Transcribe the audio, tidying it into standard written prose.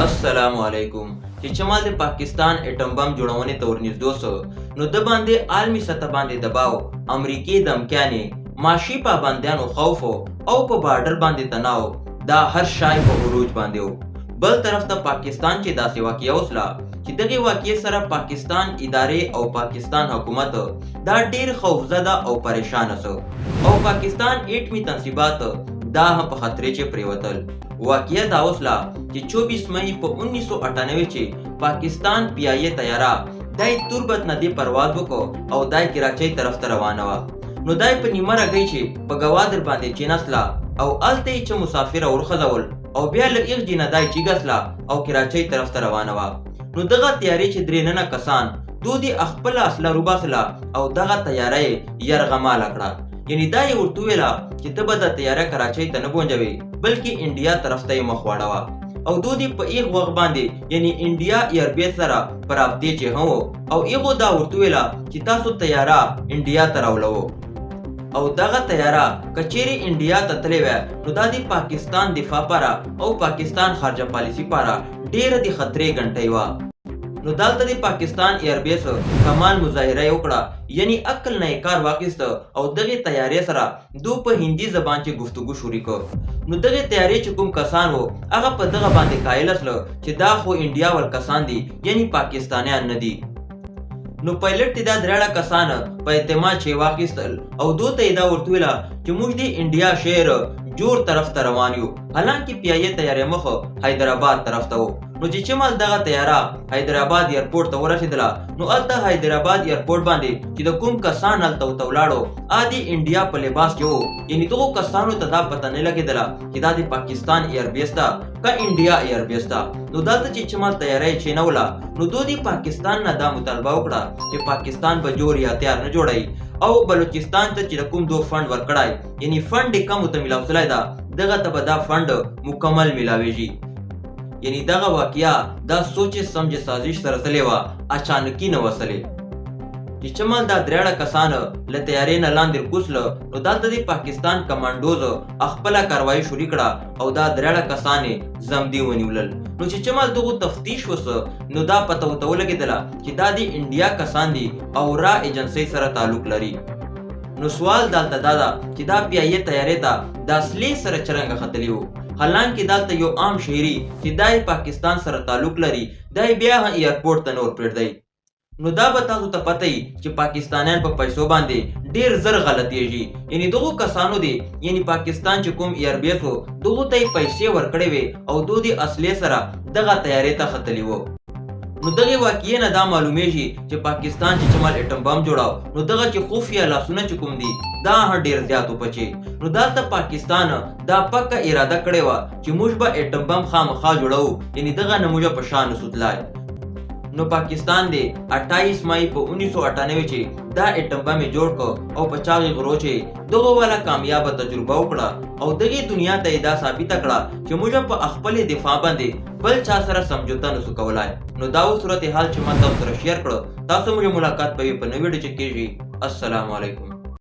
السلام علیکم چې چمال د پاکستان اټم بم جوړونې ته ورنږدې سو نو د باندې عالمي سطح باندې دباو امریکای دمکیانې معاشي پابندیانو خوف او په بارډر باندې تناو دا هر شای په عروج باندې و بل طرف ته پاکستان چې داسې واقعه وسله چې دغه واقعې سره پاکستان ادارې او پاکستان حکومت دا ډیر خوفزده او پریشان سو او پاکستان ایټمی تنصیبات دا هم په خطرې چې پریوتل واقعه دا وسله چې 24 مئی په 1998 چې پاکستان پی آئی اے طیاره دای تربت ندی پرواز وکړو او دای کراچۍ طرف ته روانه وه نو دای په نیمه راګی چې په ګوادر باندې چینسله او الته چې مسافر ورخځول او بیا له یخ جینه دای چیګسله او کراچۍ طرف ته روانه وه نو دغه تیاری چې درې ننه کسان دودی خپل اصله روباسله او دغه تیاری یرغماله کړه یعنی دا یې ورته ویله چې ته به د تیاره کراچۍ ته نه بونجوې بلکې انډیا طرف ته یې مخ واړوه او دوی په ایغ وخت باندې یعنی انډیا ایربیس سره پر رابطې چې هم او ایغو دا ورته ویله چې تاسو تیاره انډیا ته راولو او دغه تیاره کچېرې انډیا ته تللی وی نو دا د پاکستان دفاع پاره او پاکستان خارجه پالیسي پاره ډیره د خطرې غنټۍ وه نو دلته د پاکستان ایربیس کمال مظاهره وکړه یعنی عقل نه کار واخیست او دغه تیارې سره دو په هندي زبان چې گفتگو شروع کړ نو دغه تیارې چې کوم کسان وو هغه په دغه باندې قایل اسله چې دا خو انډیا ول کسان دي یعنی پاکستانیان نه دي نو پایلټ دا درېړه کسان په اعتماد چې واخیستل او دوی ته دا ورته ویله چې موږ د انډیا شهر جوړ طرف ته روان یو حالانکه پی آئی اے تیارې مخ حیدرآباد طرف ته وو نو چې چمال دغه تیاره حیدرآباد ایرپورټ ته ورسېدله نو الته حیدرآباد ایرپورټ باندې چې د کوم کسان هلته ورته ولاړو عادي انډیا په لباس کې وو یعنې دغو کسانو ته دا پته نه لګېدله چې دا د پاکستان ایربیس ده که انډیا ایربیس ده نو دلته چې چمال تیاری چینوله نو دوی د پاکستان نه دا مطالبه وکړه چې پاکستان به جوړ یا تیار نه جوړوي او بلوچستان ته چې کوم دو فند ورکړای یعنی فند یې کم ته ملاوتلی ده دغه ته به دا فند مکمل ملاویږي یعنی دغه واقعیا دا سوچ سمجھ سازش سره تللی وه اچانکي نه وسلې چې چمال دا درېړه کسان له تیارې نه لاندې کوسله نو دلته د پاکستان کمانډوز خپله کاروایي شروع کړه او دا درېړه کسان یې زمدي ونیولل نو چې چمال دغو تفتیش وسه نو دا پته ورته ولګېدله چې دا د انډیا کسان دي او را ایجنسۍ سره تعلق لري نو سوال دلته دا ده چې دا پی آئی اے تیارې ته د اصلي سره څرنګه ختلی وو حالانکه دلته یو عام شهري چې دا پاکستان سره تعلق لري دا بیا ایرپورټ ته نور پرېږدی نو دا به تاسو ته پته وي چې پاکستانیان په پیسو باندې ډیر زر غلطیږي یعنی دغو کسانو دی یعنی پاکستان چې کوم ایربیس و دغو ته یې پیسې ورکړې وې او دوی د اصلي سره دغه تیارې ته ختلی وو نو دغه واقعې نه دا معلومیږي چې پاکستان چې چمال اټم بم جوړاو نو دغه چې خفیه لاسونه چې کوم دي دا ډیر زیات وپچې نو دلته پاکستان دا پکه اراده کړې وه چې موږ به اټم بم خامخا جوړو یعنی دغه نه موږ په شا نسو تلای نو پاکستان دی 28 مئی په 1998 چې دا اټم بم جوړ کړ او په چاغي غرو چې دغه والا کامیاب تجربه وکړه او دغه دنیا ته دا ثابت کړه چې موږ په خپل دفاع باندې بل چا سره سمجوته نسو کولای نو دا صورت حال چې ما تاسو سره شیر کړو تاسو موږ ملاقات په نوې ویډیو کې کیږي السلام علیکم